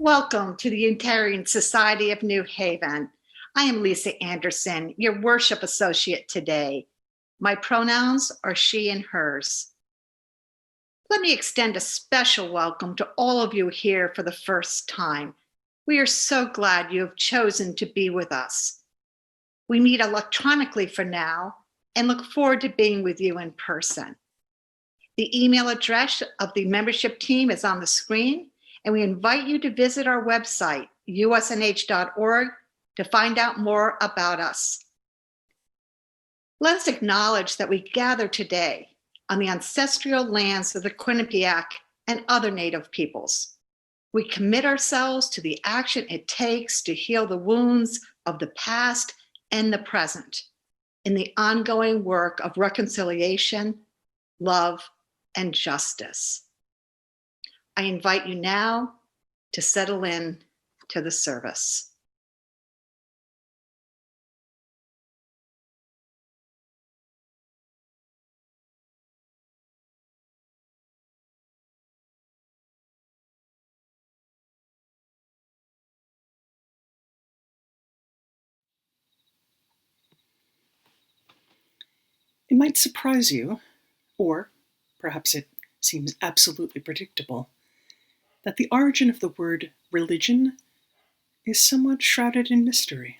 Welcome to the Unitarian Society of New Haven. I am Lisa Anderson, your worship associate today. My pronouns are she and hers. Let me extend a special welcome to all of you here for the first time. We are so glad you have chosen to be with us. We meet electronically for now and look forward to being with you in person. The email address of the membership team is on the screen, and we invite you to visit our website, usnh.org, to find out more about us. Let us acknowledge that we gather today on the ancestral lands of the Quinnipiac and other Native peoples. We commit ourselves to the action it takes to heal the wounds of the past and the present in the ongoing work of reconciliation, love, and justice. I invite you now to settle in to the service. It might surprise you, or perhaps it seems absolutely predictable, that the origin of the word religion is somewhat shrouded in mystery.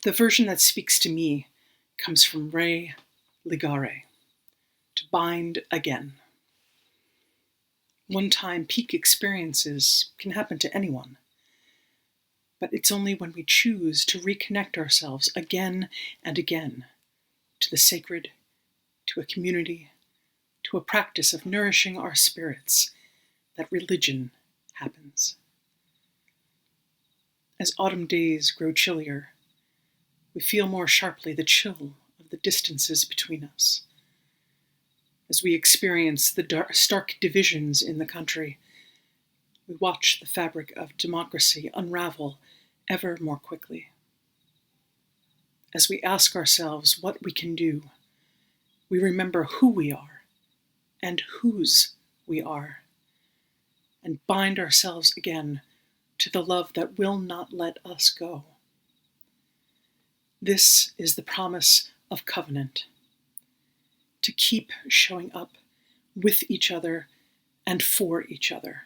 The version that speaks to me comes from re ligare, to bind again. One-time peak experiences can happen to anyone, But it's only when we choose to reconnect ourselves again and again to the sacred, to a community, to a practice of nourishing our spirits, that religion happens. As autumn days grow chillier, we feel more sharply the chill of the distances between us. As we experience the stark divisions in the country, we watch the fabric of democracy unravel ever more quickly. As we ask ourselves what we can do, we remember who we are and whose we are, and bind ourselves again to the love that will not let us go. This is the promise of covenant, to keep showing up with each other and for each other.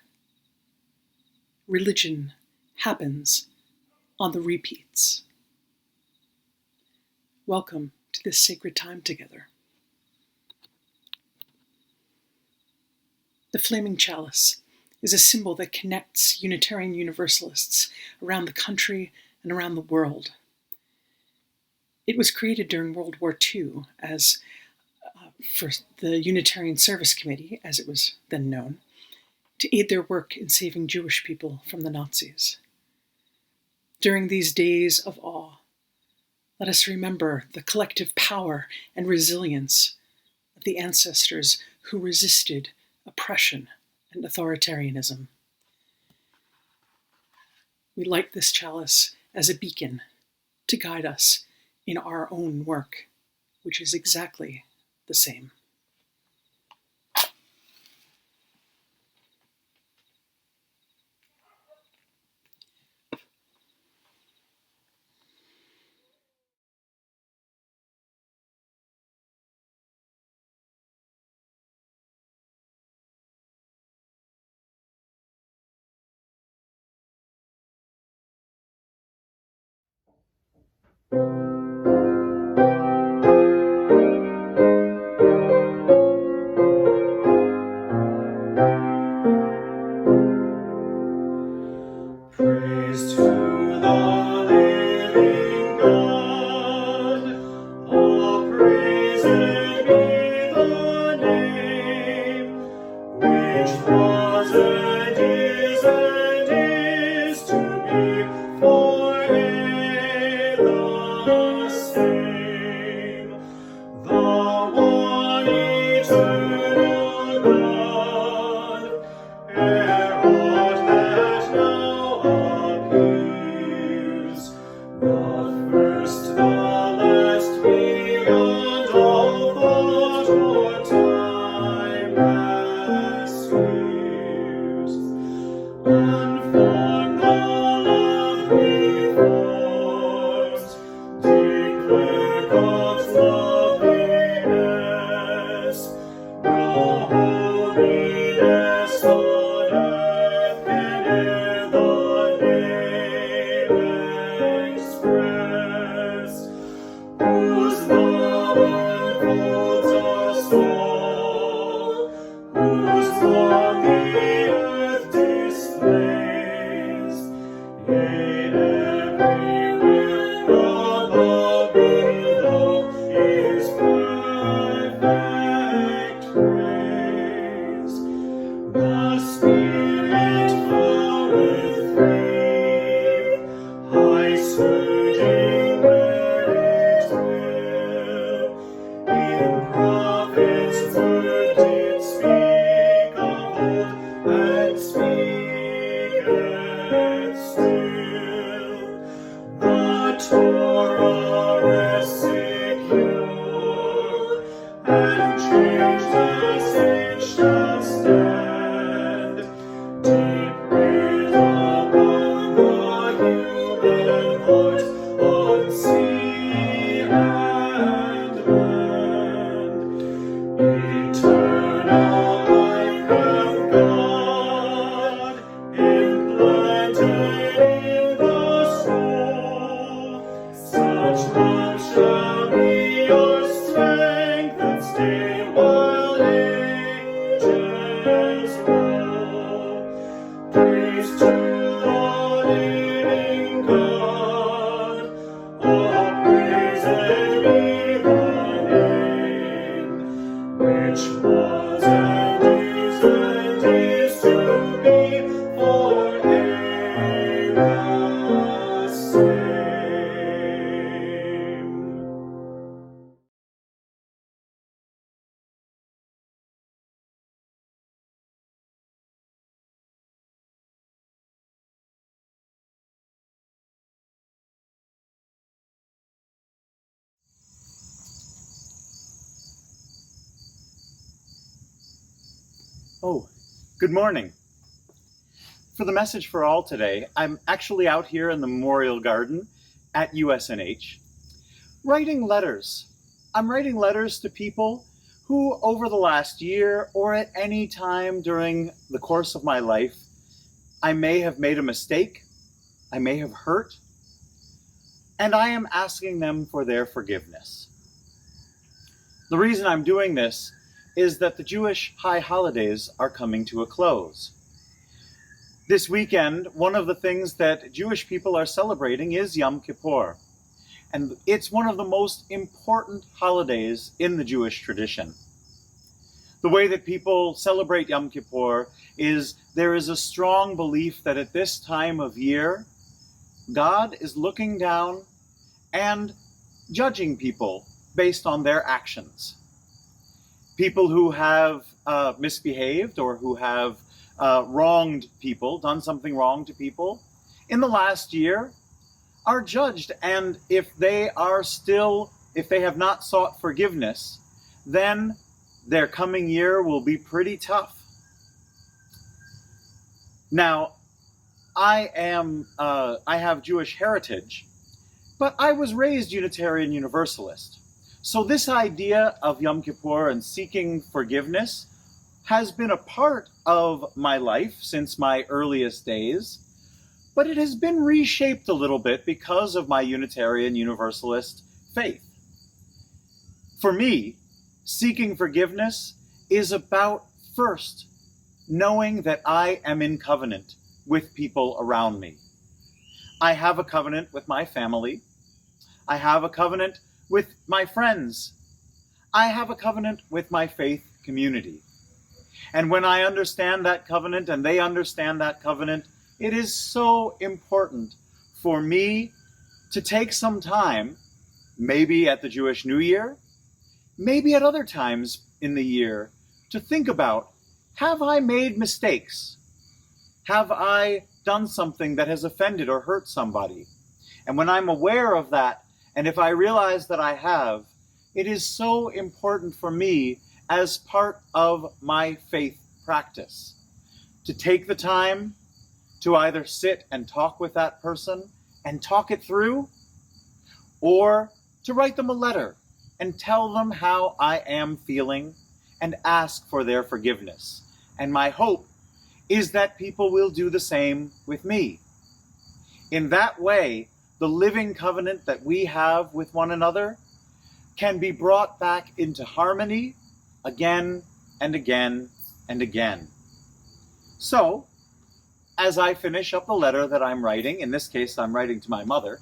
Religion happens on the repeats. Welcome to this sacred time together. The flaming chalice is a symbol that connects Unitarian Universalists around the country and around the world. It was created during World War II as for the Unitarian Service Committee, as it was then known, to aid their work in saving Jewish people from the Nazis. During these days of awe, let us remember the collective power and resilience of the ancestors who resisted oppression and authoritarianism. We light this chalice as a beacon to guide us in our own work, which is exactly the same. Praise to the living God, all praised be the name, which was and is to be forever the same. The one eternal God, ever that now appears, the first, the last, beyond all thought or timeless years. Unformed the love before, declare God's loveliness, no holiness on earth can e'er the name express, whose love enfolds us all, whose love the earth displays, yea, everywhere above, below, is perfect praise. The Spirit floweth free, high surging where it will. In prophets' word did speak of Oh, good morning. For the message for all today, I'm actually out here in the Memorial Garden at USNH writing letters. I'm writing letters to people who over the last year or at any time during the course of my life, I may have made a mistake, I may have hurt, and I am asking them for their forgiveness. The reason I'm doing this is that the Jewish high holidays are coming to a close. This weekend, one of the things that Jewish people are celebrating is Yom Kippur. And it's one of the most important holidays in the Jewish tradition. The way that people celebrate Yom Kippur is there is a strong belief that at this time of year, God is looking down and judging people based on their actions. People who have misbehaved or who have wronged people, done something wrong to people in the last year are judged. And if they have not sought forgiveness, then their coming year will be pretty tough. Now, I have Jewish heritage, but I was raised Unitarian Universalist. So this idea of Yom Kippur and seeking forgiveness has been a part of my life since my earliest days, but it has been reshaped a little bit because of my Unitarian Universalist faith. For me, seeking forgiveness is about first knowing that I am in covenant with people around me. I have a covenant with my family. I have a covenant with my friends. I have a covenant with my faith community. And when I understand that covenant and they understand that covenant, it is so important for me to take some time, maybe at the Jewish New Year, maybe at other times in the year, to think about, have I made mistakes? Have I done something that has offended or hurt somebody? And when I'm aware of that, and if I realize that I have, it is so important for me as part of my faith practice to take the time to either sit and talk with that person and talk it through, or to write them a letter and tell them how I am feeling and ask for their forgiveness. And my hope is that people will do the same with me. In that way, the living covenant that we have with one another can be brought back into harmony again and again and again. So, as I finish up the letter that I'm writing, in this case I'm writing to my mother,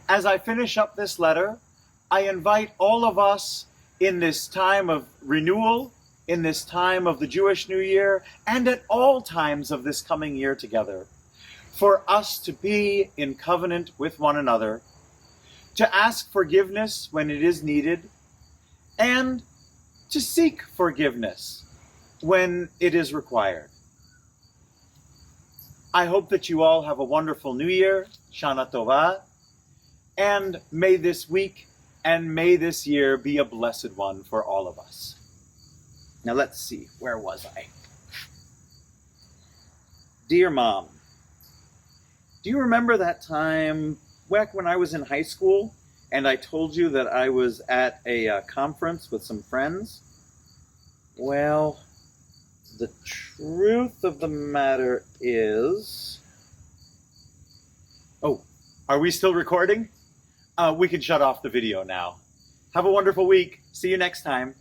as I finish up this letter, I invite all of us in this time of renewal, in this time of the Jewish New Year, and at all times of this coming year together, for us to be in covenant with one another, to ask forgiveness when it is needed, and to seek forgiveness when it is required. I hope that you all have a wonderful New Year, Shana Tova, and may this week and may this year be a blessed one for all of us. Now let's see, where was I? Dear Mom, do you remember that time back when I was in high school and I told you that I was at a conference with some friends? Well, the truth of the matter is... Oh, are we still recording? We can shut off the video now. Have a wonderful week. See you next time.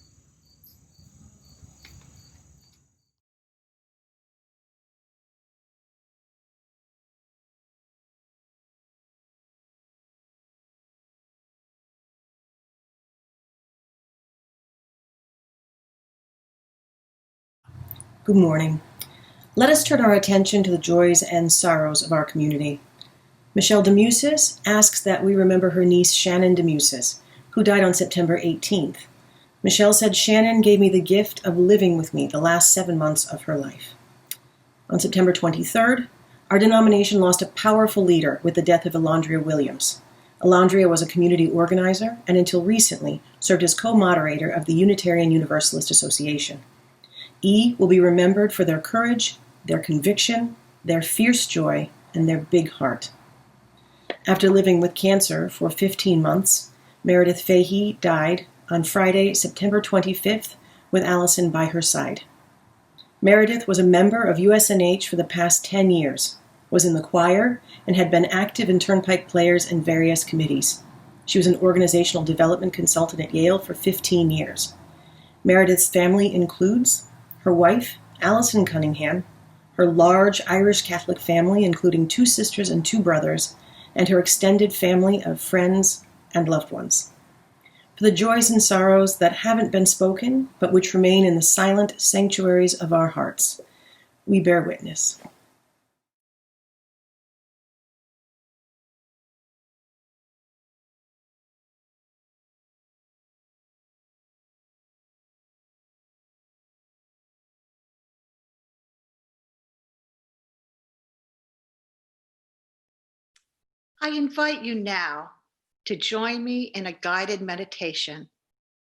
Good morning. Let us turn our attention to the joys and sorrows of our community. Michelle DeMusis asks that we remember her niece Shannon DeMusis, who died on September 18th. Michelle said, "Shannon gave me the gift of living with me the last 7 months of her life." On September 23rd, our denomination lost a powerful leader with the death of Elandria Williams. Elandria was a community organizer and until recently served as co-moderator of the Unitarian Universalist Association. E will be remembered for their courage, their conviction, their fierce joy, and their big heart. After living with cancer for 15 months, Meredith Fahey died on Friday, September 25th, with Allison by her side. Meredith was a member of USNH for the past 10 years, was in the choir, and had been active in Turnpike Players and various committees. She was an organizational development consultant at Yale for 15 years. Meredith's family includes her wife, Allison Cunningham, her large Irish Catholic family, including 2 sisters and 2 brothers, and her extended family of friends and loved ones. For the joys and sorrows that haven't been spoken, but which remain in the silent sanctuaries of our hearts, we bear witness. I invite you now to join me in a guided meditation,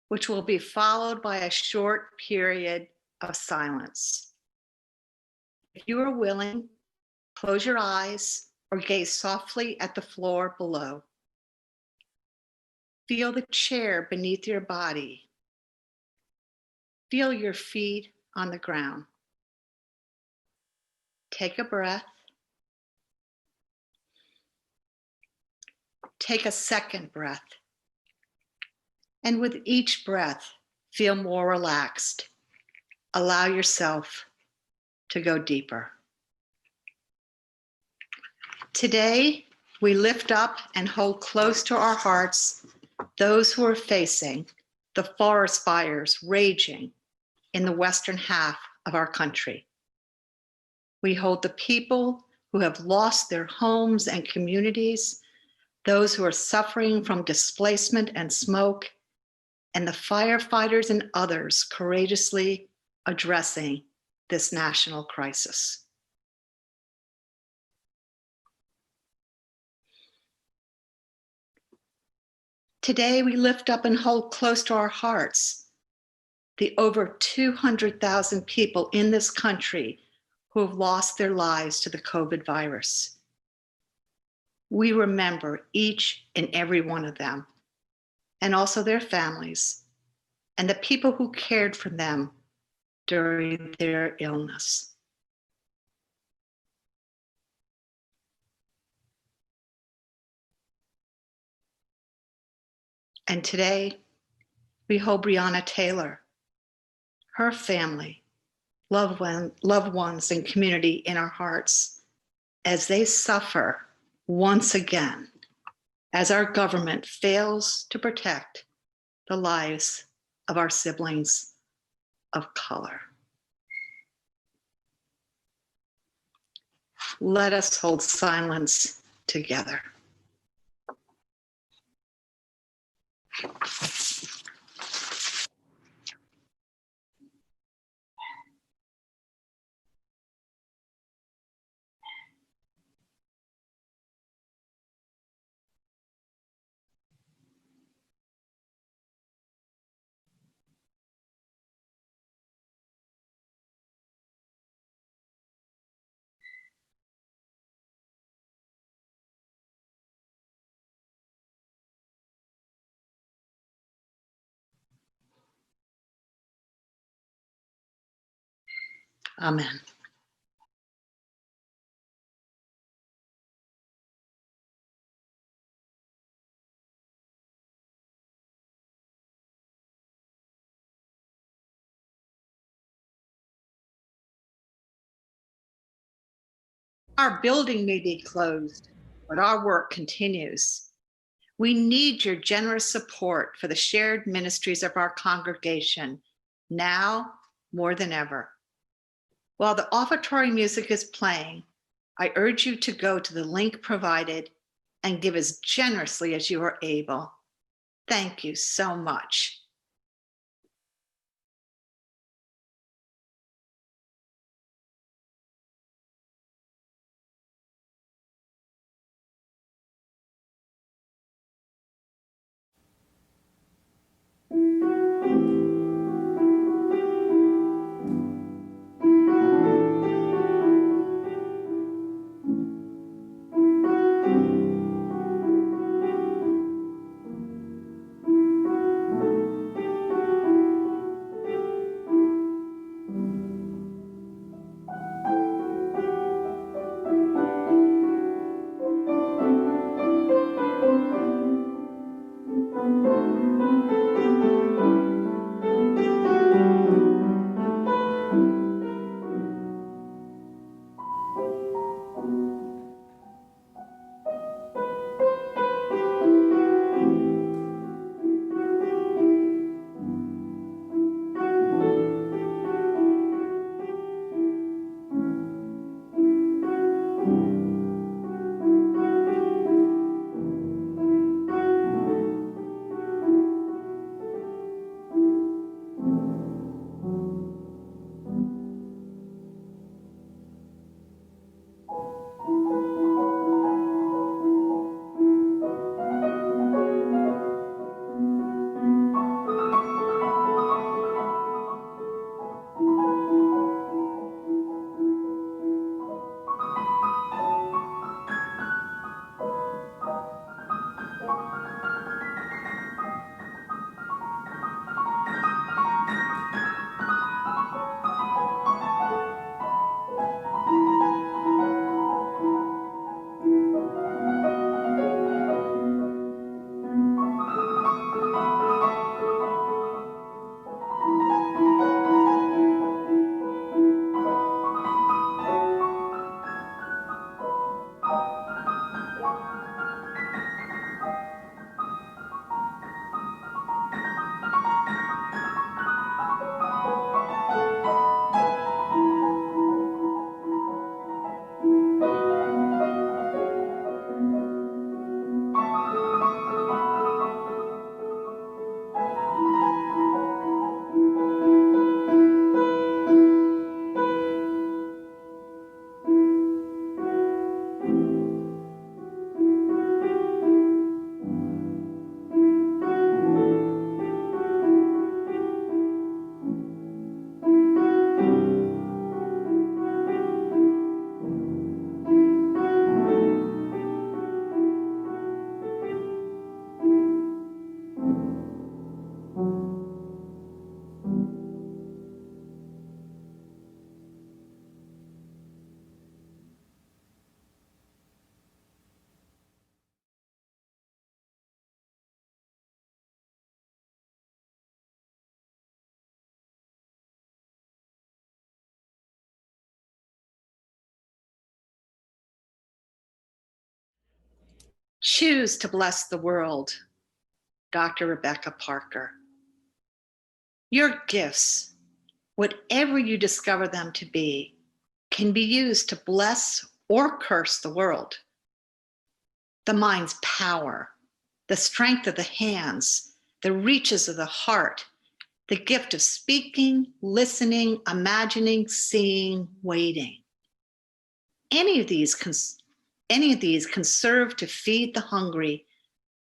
which will be followed by a short period of silence. If you are willing, close your eyes or gaze softly at the floor below. Feel the chair beneath your body. Feel your feet on the ground. Take a breath. Take a second breath. And with each breath, feel more relaxed. Allow yourself to go deeper. Today, we lift up and hold close to our hearts those who are facing the forest fires raging in the western half of our country. We hold the people who have lost their homes and communities, those who are suffering from displacement and smoke, and the firefighters and others courageously addressing this national crisis. Today, we lift up and hold close to our hearts the over 200,000 people in this country who have lost their lives to the COVID virus. We remember each and every one of them, and also their families, and the people who cared for them during their illness. And today, we hold Breonna Taylor, her family, loved ones, and community in our hearts as they suffer once again, as our government fails to protect the lives of our siblings of color. Let us hold silence together. Amen. Our building may be closed, but our work continues. We need your generous support for the shared ministries of our congregation, now more than ever. While the offertory music is playing, I urge you to go to the link provided and give as generously as you are able. Thank you so much. Choose to bless the world. Dr. Rebecca Parker. Your gifts, whatever you discover them to be, can be used to bless or curse the world. The mind's power, the strength of the hands, the reaches of the heart, the gift of speaking, listening, imagining, seeing, waiting. Any of these can serve to feed the hungry,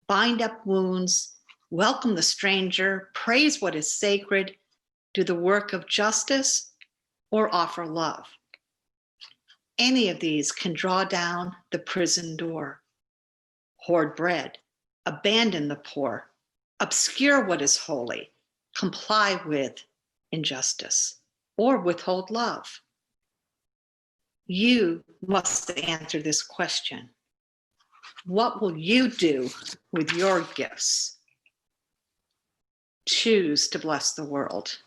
bind up wounds, welcome the stranger, praise what is sacred, do the work of justice, or offer love. Any of these can draw down the prison door, hoard bread, abandon the poor, obscure what is holy, comply with injustice, or withhold love. You must answer this question. What will you do with your gifts? Choose to bless the world.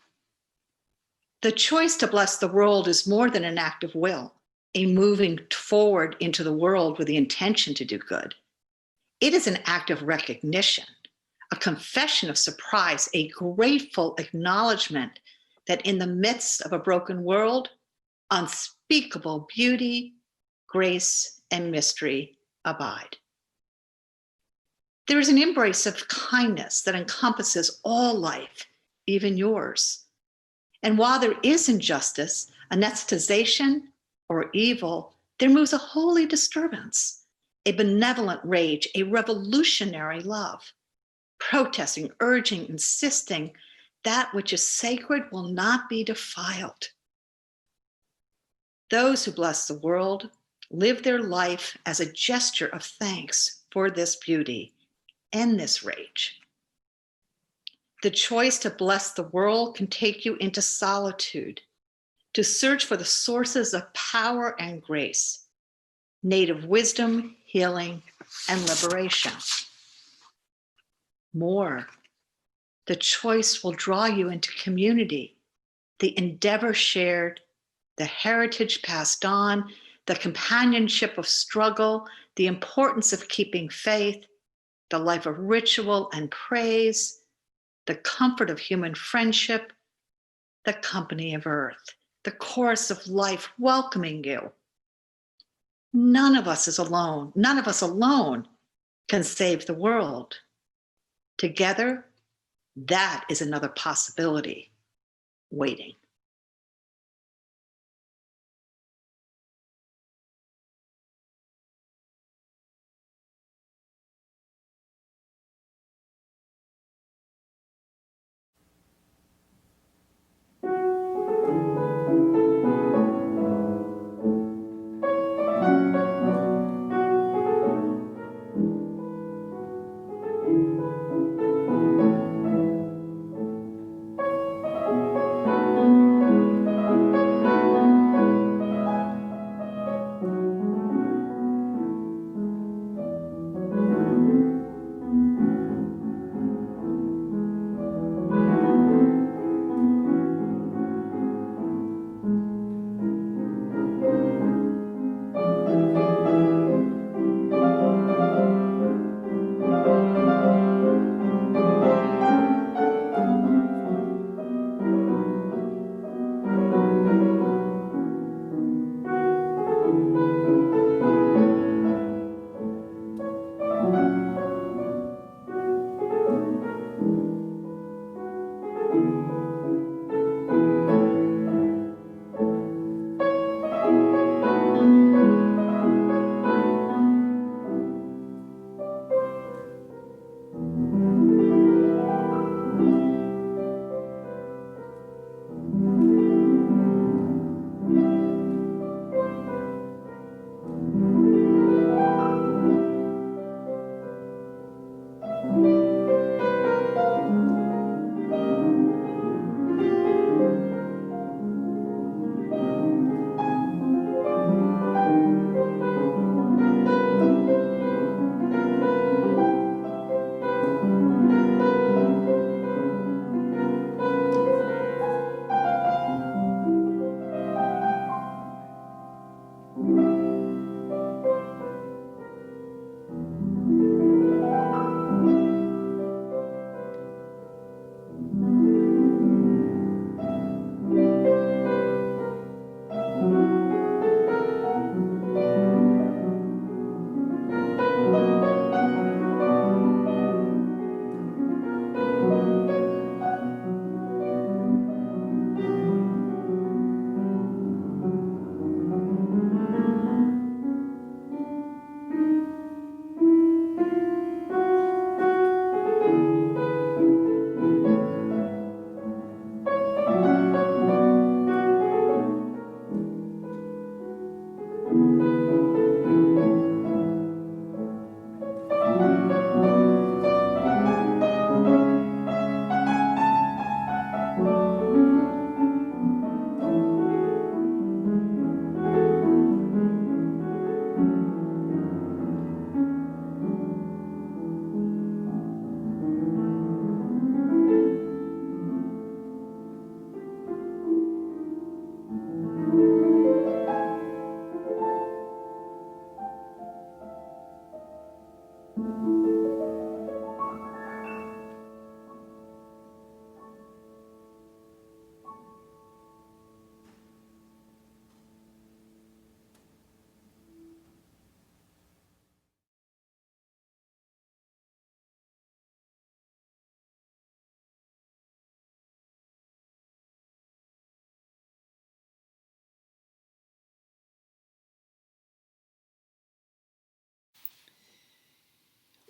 The choice to bless the world is more than an act of will, a moving forward into the world with the intention to do good. It is an act of recognition, a confession of surprise, a grateful acknowledgement that in the midst of a broken world, unspeakable beauty, grace, and mystery abide. There is an embrace of kindness that encompasses all life, even yours. And while there is injustice, anesthetization, or evil, there moves a holy disturbance, a benevolent rage, a revolutionary love, protesting, urging, insisting that which is sacred will not be defiled. Those who bless the world live their life as a gesture of thanks for this beauty and this rage. The choice to bless the world can take you into solitude, to search for the sources of power and grace, native wisdom, healing, and liberation. More, the choice will draw you into community, the endeavor shared, the heritage passed on, the companionship of struggle, the importance of keeping faith, the life of ritual and praise, the comfort of human friendship, the company of earth, the chorus of life welcoming you. None of us is alone. None of us alone can save the world. Together, that is another possibility waiting.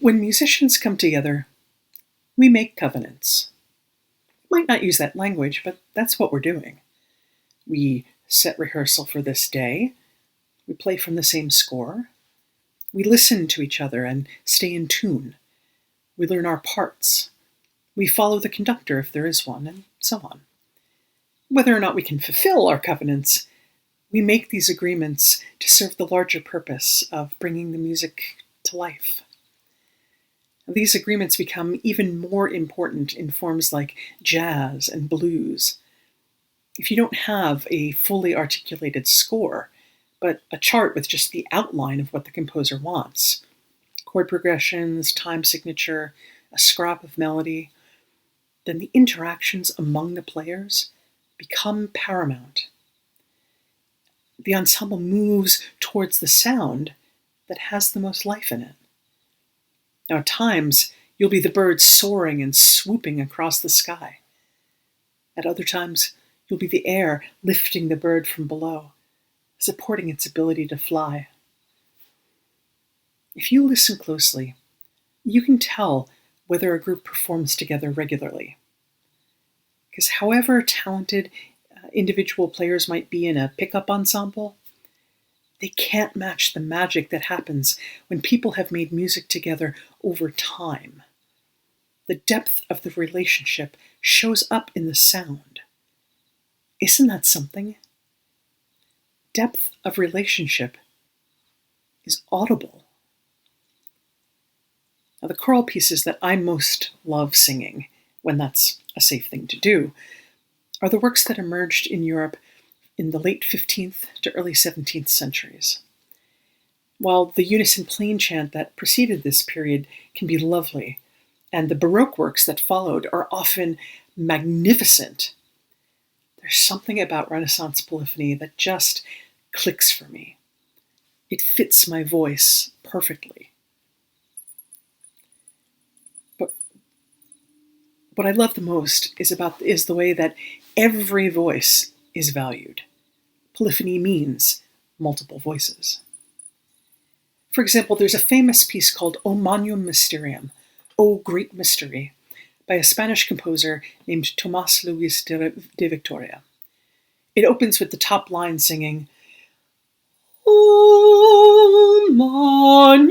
When musicians come together, we make covenants. We might not use that language, but that's what we're doing. We set rehearsal for this day. We play from the same score. We listen to each other and stay in tune. We learn our parts. We follow the conductor if there is one, and so on. Whether or not we can fulfill our covenants, we make these agreements to serve the larger purpose of bringing the music to life. These agreements become even more important in forms like jazz and blues. If you don't have a fully articulated score, but a chart with just the outline of what the composer wants, chord progressions, time signature, a scrap of melody, then the interactions among the players become paramount. The ensemble moves towards the sound that has the most life in it. Now, at times, you'll be the bird soaring and swooping across the sky. At other times, you'll be the air lifting the bird from below, supporting its ability to fly. If you listen closely, you can tell whether a group performs together regularly. Because however talented individual players might be in a pickup ensemble, they can't match the magic that happens when people have made music together over time. The depth of the relationship shows up in the sound. Isn't that something? Depth of relationship is audible. Now, the choral pieces that I most love singing, when that's a safe thing to do, are the works that emerged in Europe in the late 15th to early 17th centuries. While the unison plain chant that preceded this period can be lovely, and the Baroque works that followed are often magnificent, there's something about Renaissance polyphony that just clicks for me. It fits my voice perfectly. But what I love the most is the way that every voice is valued. Polyphony means multiple voices. For example, there's a famous piece called O Magnum Mysterium, O Great Mystery, by a Spanish composer named Tomás Luis de Victoria. It opens with the top line singing, O Magnum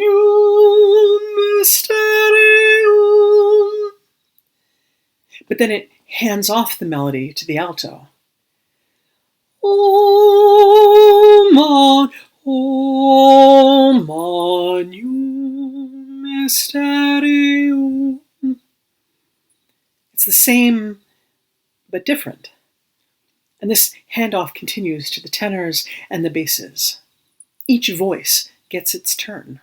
Mysterium. But then it hands off the melody to the alto. O Magnum Mysterium. It's the same, but different. And this handoff continues to the tenors and the basses. Each voice gets its turn.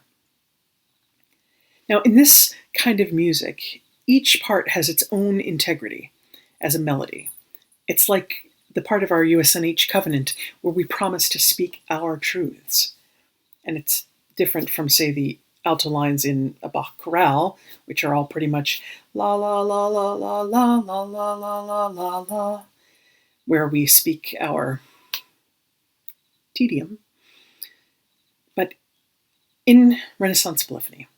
Now, in this kind of music, each part has its own integrity as a melody. It's like the part of our USNH covenant where we promise to speak our truths. And it's different from, say, the alto lines in a Bach chorale, which are all pretty much la la la la la la la la la la la la, where we speak our tedium. But in Renaissance polyphony,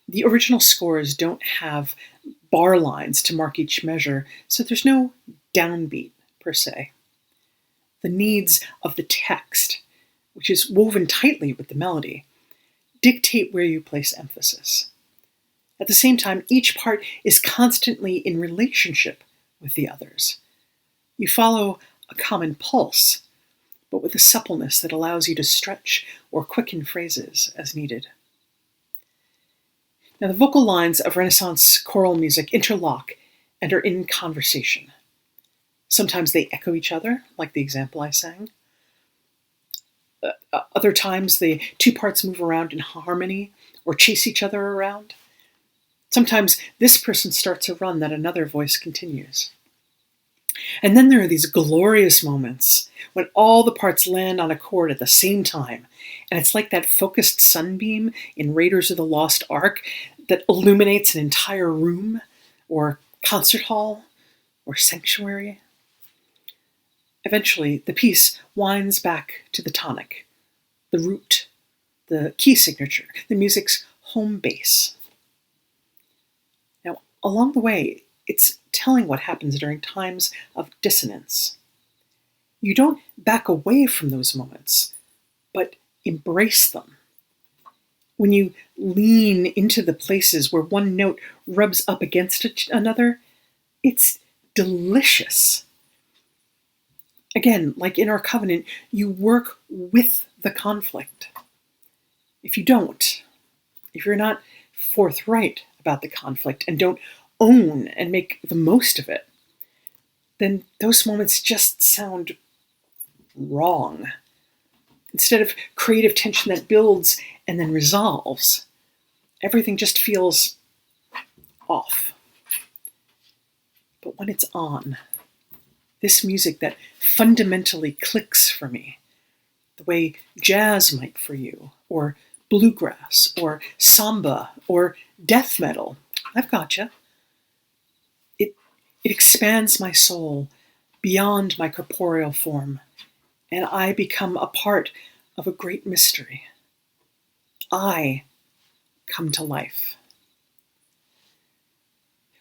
the original scores don't have bar lines to mark each measure, so there's no downbeat per se. The needs of the text, which is woven tightly with the melody, dictate where you place emphasis. At the same time, each part is constantly in relationship with the others. You follow a common pulse, but with a suppleness that allows you to stretch or quicken phrases as needed. Now, the vocal lines of Renaissance choral music interlock and are in conversation. Sometimes they echo each other, like the example I sang. Other times, the two parts move around in harmony or chase each other around. Sometimes this person starts a run that another voice continues. And then there are these glorious moments when all the parts land on a chord at the same time. And it's like that focused sunbeam in Raiders of the Lost Ark that illuminates an entire room or concert hall or sanctuary. Eventually, the piece winds back to the tonic, the root, the key signature, the music's home base. along the way, it's telling what happens during times of dissonance. You don't back away from those moments, but embrace them. When you lean into the places where one note rubs up against another, it's delicious. Again, like in our covenant, you work with the conflict. If you don't, if you're not forthright about the conflict and don't own and make the most of it, then those moments just sound wrong. Instead of creative tension that builds and then resolves, everything just feels off. But when it's on, this music that fundamentally clicks for me, the way jazz might for you, or bluegrass, or samba, or death metal, I've gotcha. It expands my soul beyond my corporeal form, and I become a part of a great mystery. I come to life.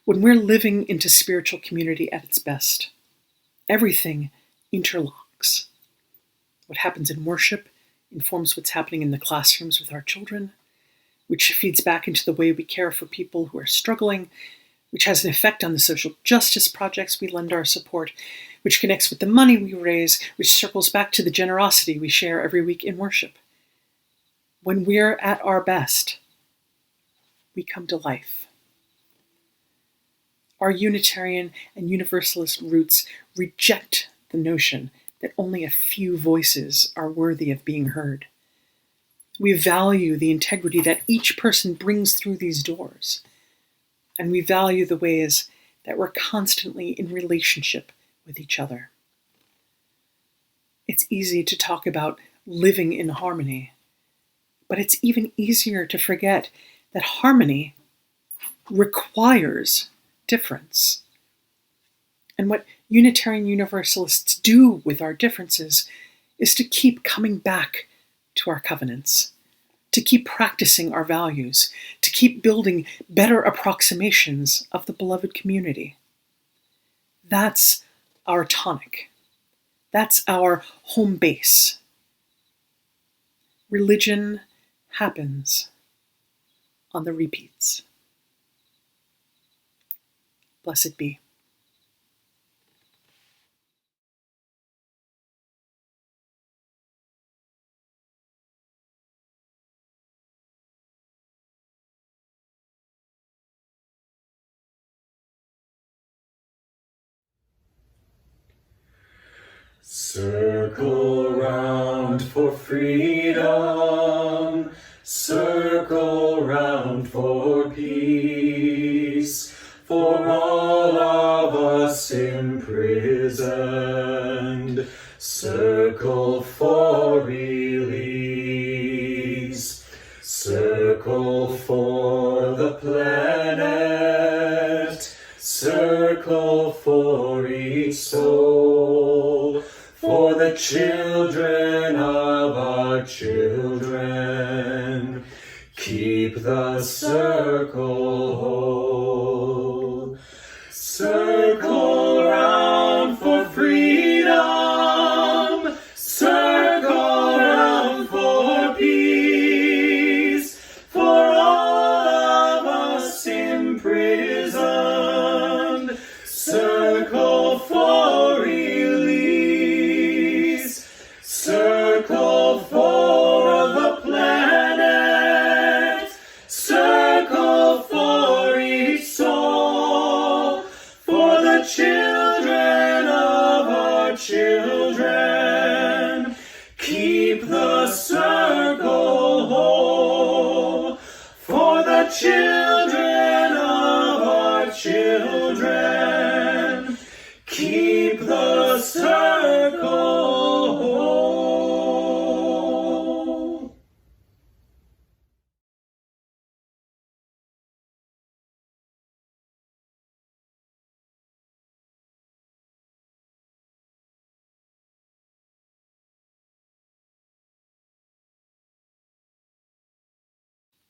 When we're living into spiritual community at its best, everything interlocks. What happens in worship informs what's happening in the classrooms with our children, which feeds back into the way we care for people who are struggling, which has an effect on the social justice projects we lend our support, which connects with the money we raise, which circles back to the generosity we share every week in worship. When we're at our best, we come to life. Our Unitarian and Universalist roots reject the notion that only a few voices are worthy of being heard. We value the integrity that each person brings through these doors, and we value the ways that we're constantly in relationship with each other. It's easy to talk about living in harmony, but it's even easier to forget that harmony requires difference. And what Unitarian Universalists do with our differences is to keep coming back to our covenants, to keep practicing our values, to keep building better approximations of the beloved community. That's our tonic. That's our home base. Religion happens on the repeats. Blessed be. Circle round for freedom, circle round for peace, for all of us imprisoned, circle for release, circle for the planet, circle for each soul, for the children of our children. Keep the circle whole. Circle round for freedom. Circle round for peace. For all of us imprisoned. Circle for release. Circle for the planet. Circle for each soul. For the children of our children. Keep the circle whole. For the children of our children. Keep the circle whole.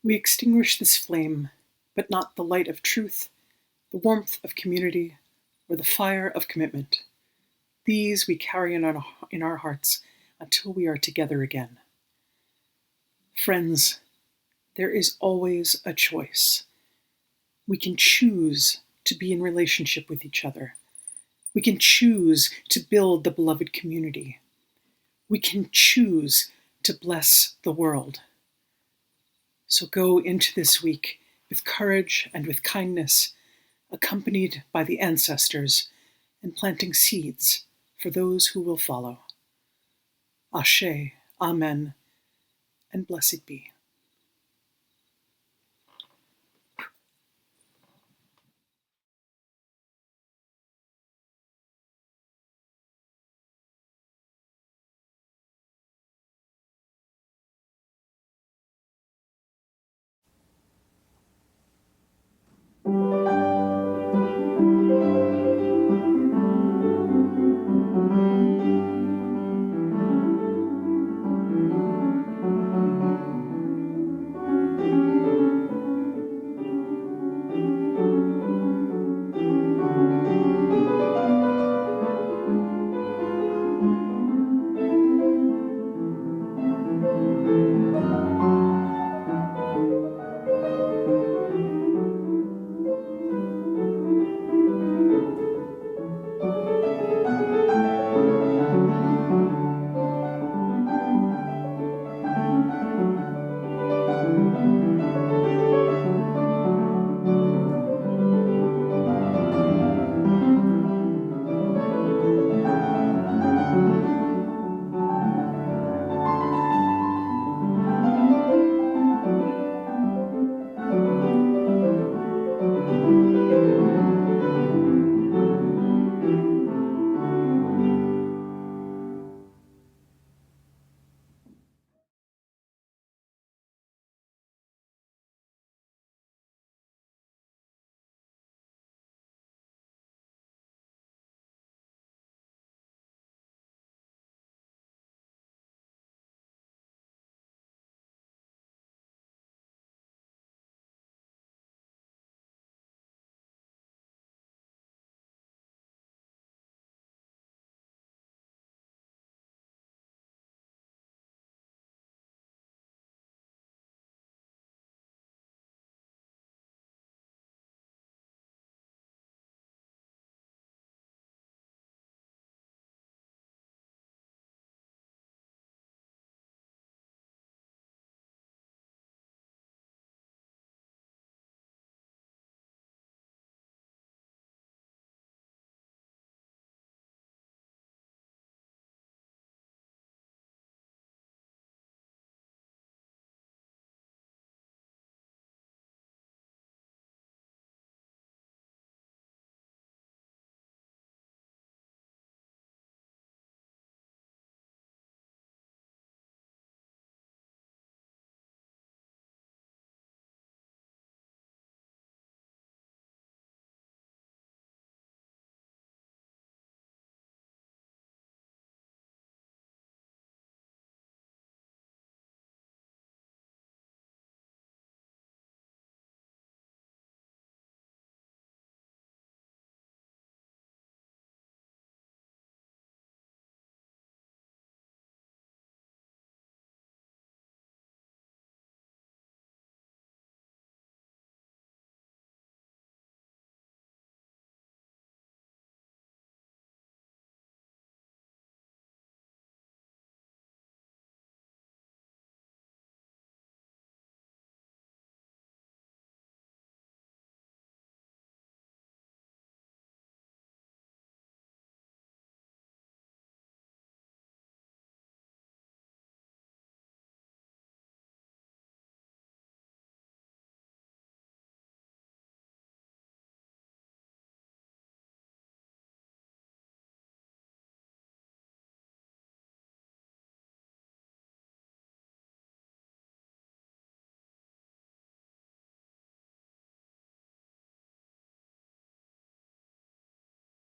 We extinguish this flame, but not the light of truth, the warmth of community, or the fire of commitment. These we carry in our hearts until we are together again. Friends, there is always a choice. We can choose to be in relationship with each other. We can choose to build the beloved community. We can choose to bless the world. So go into this week with courage and with kindness, accompanied by the ancestors, and planting seeds for those who will follow. Ashe, Amen, and blessed be.